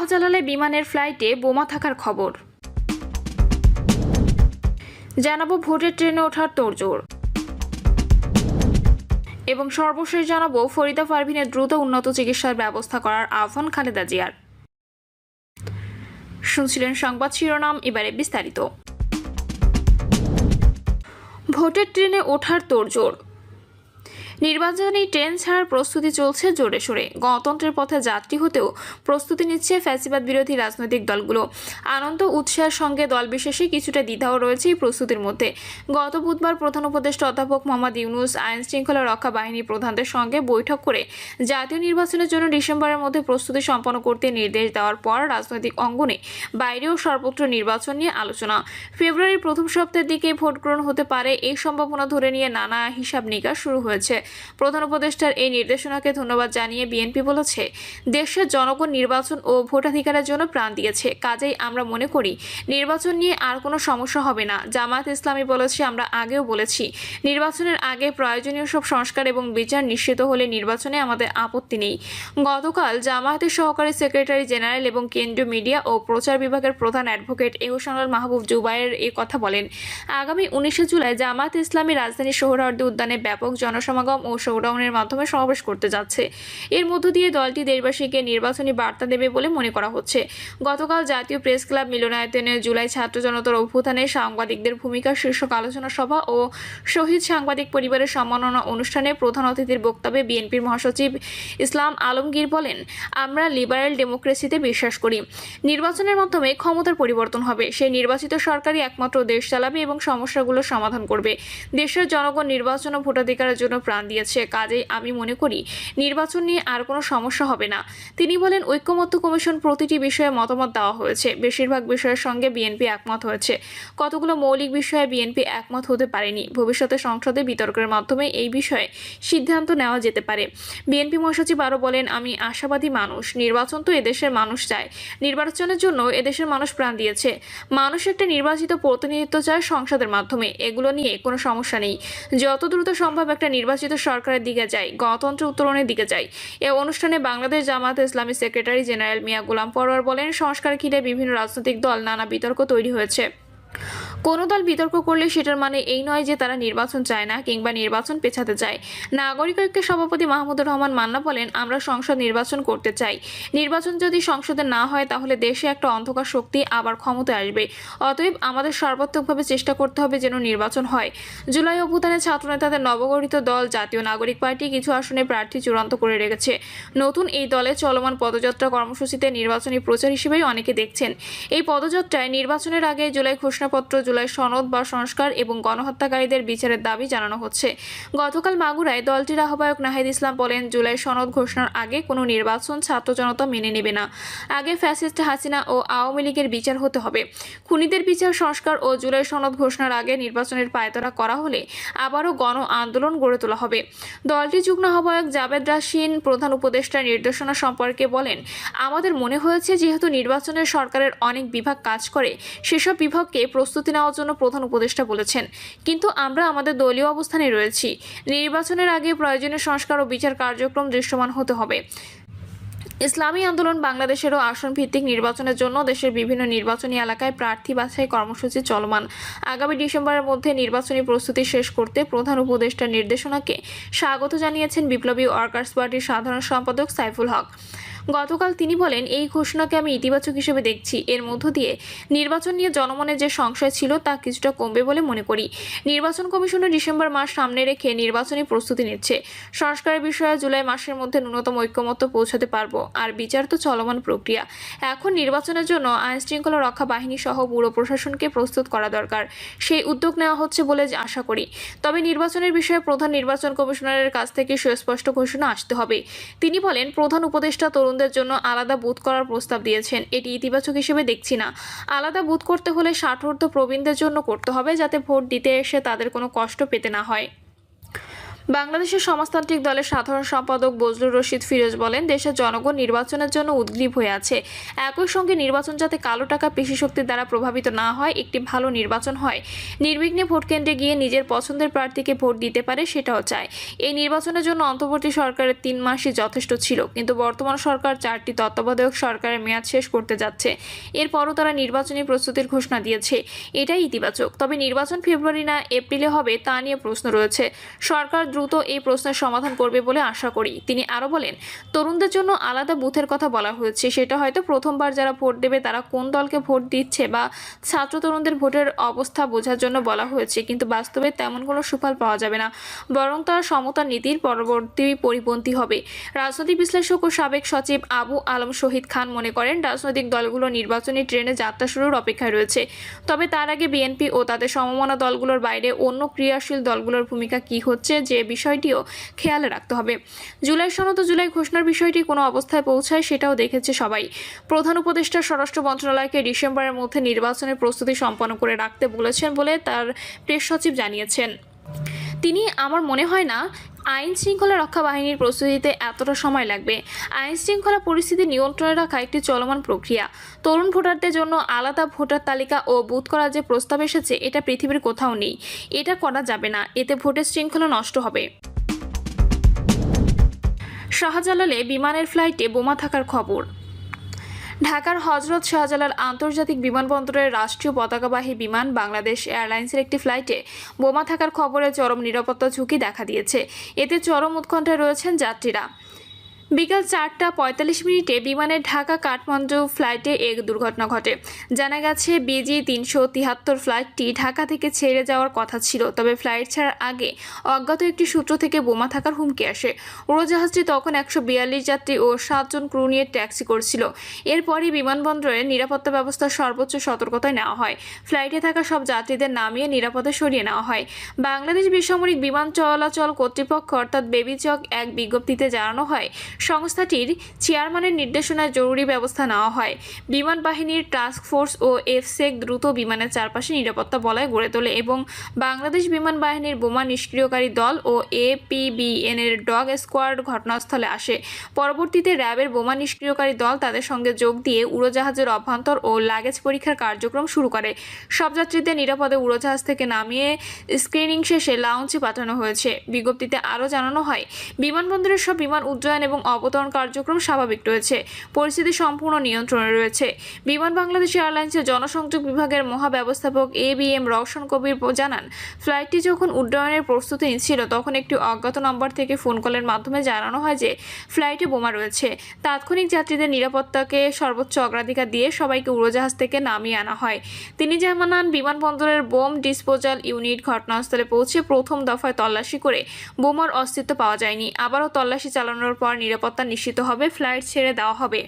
শাহজালালে বিমানের ফ্লাইটে বোমা থাকার খবর। জানাবো ভোটের ট্রেনে ওঠার তোড়জোড়। এবং সর্বশেষ জানাবো ফরিদা পারভীনের দ্রুত উন্নত চিকিৎসার ব্যবস্থা করার আহ্বান খালেদা জিয়ার। শুনছিলেন সংবাদ শিরোনাম, এবারে বিস্তারিত। ভোটের ট্রেনে ওঠার তোড়জোড়। নির্বাচনী ট্রেন ছাড়ার প্রস্তুতি চলছে জোরে সোরে। গণতন্ত্রের পথে যাত্রী হতেও প্রস্তুতি নিচ্ছে ফ্যাসিবাদ বিরোধী রাজনৈতিক দলগুলো। আনন্দ উৎসাহের সঙ্গে দল বিশেষে কিছুটা দ্বিধাও রয়েছে এই প্রস্তুতির মধ্যে। গত বুধবার প্রধান উপদেষ্টা অধ্যাপক মোহাম্মদ ইউনূস আইন শৃঙ্খলা রক্ষা বাহিনী প্রধানদের সঙ্গে বৈঠক করে জাতীয় নির্বাচনের জন্য ডিসেম্বরের মধ্যে প্রস্তুতি সম্পন্ন করতে নির্দেশ দেওয়ার পর রাজনৈতিক অঙ্গনে বাইরেও সর্বত্র নির্বাচন নিয়ে আলোচনা। ফেব্রুয়ারির প্রথম সপ্তাহের দিকে ভোট গ্রহণ হতে পারে এই সম্ভাবনা ধরে নিয়ে নানা হিসাব নিকাশ শুরু হয়েছে। প্রধান উপদেষ্টার এই নির্দেশনাকে ধন্যবাদ জানিয়ে বিএনপি বলেছে, দেশের জনগণ নির্বাচন ও ভোটাধিকারের জন্য প্রাণ দিয়েছে, কাজেই আমরা মনে করি নির্বাচন নিয়ে আর কোনো সমস্যা হবে না। জামায়াত ইসলামী বলেছে, আমরা আগেও বলেছি নির্বাচনের আগে প্রয়োজনীয় সব সংস্কার এবং বিচার নিশ্চিত হলে নির্বাচনে আমাদের আপত্তি নেই। গতকাল জামায়াতের সহকারী সেক্রেটারি জেনারেল এবং কেন্দ্রীয় মিডিয়া ও প্রচার বিভাগের প্রধান অ্যাডভোকেট এহসানুল মাহবুব জুবায়ের এই কথা বলেন। আগামী 19 জুলাই জামায়াত ইসলামী রাজধানীর সোহরাওয়ার্দী উদ্যানে ব্যাপক জনসমাগম ও শোডাউনের মাধ্যমে সমাবেশ করতে যাচ্ছে। এর মধ্য দিয়ে দলটি দেশবাসীকে নির্বাচনী বার্তা দেবে বলে মনে করা হচ্ছে। গতকাল জাতীয় প্রেস ক্লাব মিলনায়তনে জুলাই ছাত্র জনতার অভ্যুত্থানে সাংবাদিকদের ভূমিকা শীর্ষক আলোচনা সভা ও শহীদ সাংবাদিক পরিবারের সম্মাননা অনুষ্ঠানে প্রধান অতিথির বক্তব্যে বিএনপির মহাসচিব ইসলাম আলমগীর বলেন, আমরা লিবারেল ডেমোক্রেসিতে বিশ্বাস করি। নির্বাচনের মাধ্যমে ক্ষমতার পরিবর্তন হবে। সেই নির্বাচিত সরকারই একমাত্র দেশ চালাবে এবং সমস্যাগুলোর সমাধান করবে। দেশের জনগণ নির্বাচন ও ভোটাধিকারের জন্য প্রাণ দিয়েছে, কাজেই আমি মনে করি নির্বাচন নিয়ে আর কোনো সমস্যা হবে না। তিনি বলেন, ঐক্যমত্য কমিশন প্রতিটি বিষয়ে মতামত দেওয়া হয়েছে। বেশিরভাগ বিষয়ের সঙ্গে বিএনপি একমত হয়েছে। কতগুলো মৌলিক বিষয়ে বিএনপি একমত হতে পারেনি। ভবিষ্যতে সংসদে বিতর্কের মাধ্যমে এই বিষয়ে সিদ্ধান্ত নেওয়া যেতে পারে। বিএনপি মহাসচিব আরও বলেন, আমি আশাবাদী মানুষ। নির্বাচন তো এদেশের মানুষ চায়। নির্বাচনের জন্য এদেশের মানুষ প্রাণ দিয়েছে। মানুষ একটা নির্বাচিত প্রতিনিধিত্ব চায় সংসদের মাধ্যমে। এগুলো নিয়ে কোনো সমস্যা নেই। যত দ্রুত সম্ভব একটা নির্বাচিত সরকারের দিকে যাই, গণতন্ত্র উত্তরণের দিকে যাই। এ অনুষ্ঠানে বাংলাদেশ জামায়াত ইসলামী সেক্রেটারি জেনারেল মিয়া গোলাম পরোয়ার বলেন, সংস্কার ঘিরে বিভিন্ন রাজনৈতিক দল নানা বিতর্ক তৈরি হয়েছে। কোনো দল বিতর্ক করলে সেটার মানে এই নয় যে তারা নির্বাচন চায় না কিংবা নির্বাচন পেছাতে চায়। নাগরিক ঐক্যের সভাপতি মাহমুদুর রহমান মান্না বলেন, আমরা সংসদ নির্বাচন করতে চাই। নির্বাচন যদি সংসদে না হয় তাহলে দেশে একটা অন্ধকার শক্তি আবার ক্ষমতায় আসবে। অতএব আমাদের সর্বাত্মকভাবে চেষ্টা করতে হবে যেন নির্বাচন হয়। জুলাই অভ্যুত্থানে ছাত্রনেতাদের নবগঠিত দল জাতীয় নাগরিক পার্টি কিছু আসনে প্রার্থী চূড়ান্ত করে রেখেছে। নতুন এই দলের চলমান পদযাত্রা কর্মসূচিতে নির্বাচনী প্রচার হিসেবেই অনেকে দেখছেন। এই পদযাত্রায় নির্বাচনের আগে জুলাই ঘোষণাপত্র, জুলাই সনদ বা সংস্কার এবং গণহত্যাকারীদের বিচারের দাবি জানানো হচ্ছে। গতকাল মাগুরায় দলটির আহ্বায়ক নাহিদ ইসলাম বলেন, জুলাই সনদ ঘোষণার আগে কোনো নির্বাচন ছাত্র জনতা মেনে নেবে না। আগে ফ্যাসিস্ট হাসিনা ও আওয়ামী লীগের বিচার হতে হবে। খুনিদের বিচার, সংস্কার ও জুলাই সনদ ঘোষণার আগে নির্বাচনের পায়তারা করা হলে আবারও গণ আন্দোলন গড়ে তোলা হবে। দলটির যুগ্ম আহ্বায়ক জাবেদ রাশিন প্রধান উপদেষ্টার নির্দেশনা সম্পর্কে বলেন, আমাদের মনে হয়েছে যেহেতু নির্বাচনের সরকারের অনেক বিভাগ কাজ করে, সেসব বিভাগকে প্রস্তুতি নেওয়ার জন্য প্রধান উপদেষ্টা বলেছেন। কিন্তু আমরা আমাদের দলীয় অবস্থানে রয়েছি। নির্বাচনের আগে প্রয়োজনীয় সংস্কার ও বিচার কার্যক্রম দৃশ্যমান হতে হবে। ইসলামী আন্দোলন বাংলাদেশেরও আসন ভিত্তিক নির্বাচনের জন্য দেশের বিভিন্ন নির্বাচনী এলাকায় প্রার্থী বাছাই কর্মসূচি চলমান। আগামী ডিসেম্বরের মধ্যে নির্বাচনী প্রস্তুতি শেষ করতে প্রধান উপদেষ্টার নির্দেশনাকে স্বাগত জানিয়েছেন বিপ্লবী ওয়ার্কার্স পার্টির সাধারণ সম্পাদক সাইফুল হক। গতকাল তিনি বলেন, এই ঘোষণাকে আমি ইতিবাচক হিসেবে দেখছি। এর মধ্য দিয়ে নির্বাচন নিয়ে জনমনে যে সংশয় ছিল তা কিছুটা কমবে বলে মনে করি। নির্বাচন কমিশনের ডিসেম্বর মাস সামনে রেখে নির্বাচনী প্রস্তুতি নিচ্ছে। সংস্কারের বিষয়ে জুলাই মাসের মধ্যে ন্যূনতম ঐক্যমত্য পৌঁছাতে পারবো। আর বিচার তো চলমান প্রক্রিয়া। এখন নির্বাচনের জন্য আইন শৃঙ্খলা রক্ষা বাহিনী সহ পুরো প্রশাসনকে প্রস্তুত করা দরকার। সেই উদ্যোগ নেওয়া হচ্ছে বলে আশা করি। তবে নির্বাচনের বিষয়ে প্রধান নির্বাচন কমিশনারের কাছ থেকে সুস্পষ্ট ঘোষণা আসতে হবে। তিনি বলেন, প্রধান উপদেষ্টা তরুণদের জন্য আলাদা বুথ করার প্রস্তাব দিয়েছেন। এটি ইতিবাচক হিসেবে দেখছি না। আলাদা বুথ করতে হলে 60 প্রবীণদের জন্য করতে হবে, যাতে ভোট দিতে এসে তাদের কোনো কষ্ট পেতে না হয়। বাংলাদেশের সমাজতান্ত্রিক দলের সাধারণ সম্পাদক বজলুর রশিদ ফিরোজ বলেন, দেশের জনগণ নির্বাচনের জন্য উদগ্রীব হয়ে আছে। একই সঙ্গে নির্বাচন যাতে কালো টাকা পেশি শক্তির দ্বারা প্রভাবিত না হয়, একটি ভালো নির্বাচন হয়, নির্বিঘ্নে ভোট কেন্দ্রে গিয়ে নিজের পছন্দের প্রার্থীকে ভোট দিতে পারে, সেটাও চায়। এই নির্বাচনের জন্য অন্তর্বর্তী সরকারের 3 মাসই যথেষ্ট ছিল, কিন্তু বর্তমান সরকার 4টি তত্ত্বাবধায়ক সরকারের মেয়াদ শেষ করতে যাচ্ছে। এরপরও তারা নির্বাচনী প্রস্তুতির ঘোষণা দিয়েছে, এটাই ইতিবাচক। তবে নির্বাচন ফেব্রুয়ারি না এপ্রিলে হবে তা নিয়ে প্রশ্ন রয়েছে। সরকার দ্রুত এই প্রশ্নের সমাধান করবে বলে আশা করি। তিনি আরও বলেন, তরুণদের জন্য আলাদা বুথের কথা বলা হয়েছে, সেটা হয়তো প্রথমবার যারা ভোট দেবে তারা কোন দলকে ভোট দিচ্ছে বা ছাত্র তরুণদের ভোটের অবস্থা বোঝার জন্য বলা হয়েছে, কিন্তু বাস্তবে তেমন কোনো সুফল পাওয়া যাবে না, বরং তারা সমতার নীতির পরবর্তী পরিপন্থী হবে। রাজনৈতিক বিশ্লেষক ও সাবেক সচিব আবু আলম শহীদ খান মনে করেন, রাজনৈতিক দলগুলো নির্বাচনী ট্রেনে যাত্রা শুরুর অপেক্ষায় রয়েছে। তবে তার আগে বিএনপি ও তাদের সমমনা দলগুলোর বাইরে অন্য ক্রিয়াশীল দলগুলোর ভূমিকা কী হচ্ছে, যে বিষয়টিও খেয়ালে রাখতে হবে। জুলাই সনদ ও জুলাই ঘোষণার বিষয়টি কোনো অবস্থায় পৌঁছায় সেটাও দেখেছে সবাই। প্রধান উপদেষ্টা স্বরাষ্ট্র মন্ত্রণালয়কে ডিসেম্বরের মধ্যে নির্বাচনের প্রস্তুতি সম্পন্ন করে রাখতে বলেছেন বলে তার প্রেস সচিব জানিয়েছেন। তিনি, আমার মনে হয় না আইন শৃঙ্খলা রক্ষা বাহিনীর প্রস্তুতিতে এতটা সময় লাগবে। আইন শৃঙ্খলা পরিস্থিতি নিয়ন্ত্রণে রাখা একটি চলমান প্রক্রিয়া। তরুণ ভোটারদের জন্য আলাদা ভোটার তালিকা ও বুথ করার যে প্রস্তাব এসেছে, এটা পৃথিবীর কোথাও নেই। এটা করা যাবে না, এতে ভোটের শৃঙ্খলা নষ্ট হবে। শাহজালালে বিমানের ফ্লাইটে বোমা থাকার খবর। ঢাকার হজরত শাহজালাল আন্তর্জাতিক বিমানবন্দরের রাষ্ট্রীয় পতাকাবাহী বিমান বাংলাদেশ এয়ারলাইন্সের একটি ফ্লাইটে বোমা থাকার খবরে চরম নিরাপত্তা ঝুঁকি দেখা দিয়েছে। এতে চরম উৎকণ্ঠায় রয়েছেন যাত্রীরা। বিকাল 4টা 45 বিমানের ঢাকা কাঠমান্ডু ফ্লাইটে এক দুর্ঘটনা ঘটে। জানা গেছে, BG 373 ফ্লাইটটি ঢাকা থেকে ছেড়ে যাওয়ার কথা ছিল, তবে ফ্লাইট ছাড়ার আগে অজ্ঞাত একটি সূত্র থেকে বোমা থাকার হুমকি আসে। উড়োজাহাজটি তখন 142 যাত্রী ও 7 জন ক্রু নিয়ে ট্যাক্সি করছিল। এরপরই বিমানবন্দরের নিরাপত্তা ব্যবস্থার সর্বোচ্চ সতর্কতায় নেওয়া হয়। ফ্লাইটে থাকা সব যাত্রীদের নামিয়ে নিরাপদে সরিয়ে নেওয়া হয়। বাংলাদেশ বেসামরিক বিমান চলাচল কর্তৃপক্ষ অর্থাৎ বেবিচক এক বিজ্ঞপ্তিতে জানানো হয়, সংস্থাটির চেয়ারম্যানের নির্দেশনায় জরুরি ব্যবস্থা নেওয়া হয়। বিমান বাহিনীর টাস্ক ফোর্স ও এফসেক দ্রুত বিমানের চারপাশে নিরাপত্তা বলয় গড়ে তোলে এবং বাংলাদেশ বিমান বাহিনীর বোমা নিষ্ক্রিয়কারী দল ও APBN এর ডগ স্কোয়াড ঘটনাস্থলে আসে। পরবর্তীতে র্যাবের বোমা নিষ্ক্রিয়কারী দল তাদের সঙ্গে যোগ দিয়ে উড়োজাহাজের অভ্যন্তর ও লাগেজ পরীক্ষার কার্যক্রম শুরু করে। সব যাত্রীদের নিরাপদে উড়োজাহাজ থেকে নামিয়ে স্ক্রিনিং শেষে লাউঞ্জে পাঠানো হয়েছে। বিজ্ঞপ্তিতে আরও জানানো হয়, বিমানবন্দরের সব বিমান উড্ডয়ন এবং অবতরণ কার্যক্রম স্বাভাবিক রয়েছে, পরিস্থিতি সম্পূর্ণ নিয়ন্ত্রণে রয়েছে। বিমান বাংলাদেশ এয়ারলাইন্সের জনসংযোগ বিভাগের মহাব্যবস্থাপক ABM রওশন কবির জানান, ফ্লাইটটি যখন উড্ডয়নের প্রস্তুতি নিচ্ছিল তখন একটি অজ্ঞাত নম্বর থেকে ফোন কলের মাধ্যমে জানানো হয় যে ফ্লাইটে বোমা রয়েছে। তাৎক্ষণিক যাত্রীদের নিরাপত্তাকে সর্বোচ্চ অগ্রাধিকার দিয়ে সবাইকে উড়োজাহাজ থেকে নামিয়ে আনা হয়। তিনি জানান, বিমানবন্দরের বোম ডিসপোজাল ইউনিট ঘটনাস্থলে পৌঁছে প্রথম দফায় তল্লাশি করে বোমার অস্তিত্ব পাওয়া যায়নি। আবারও তল্লাশি চালানোর পর নিরাপত্তা নিশ্চিত হবে, ফ্লাইট ছেড়ে দেওয়া হবে।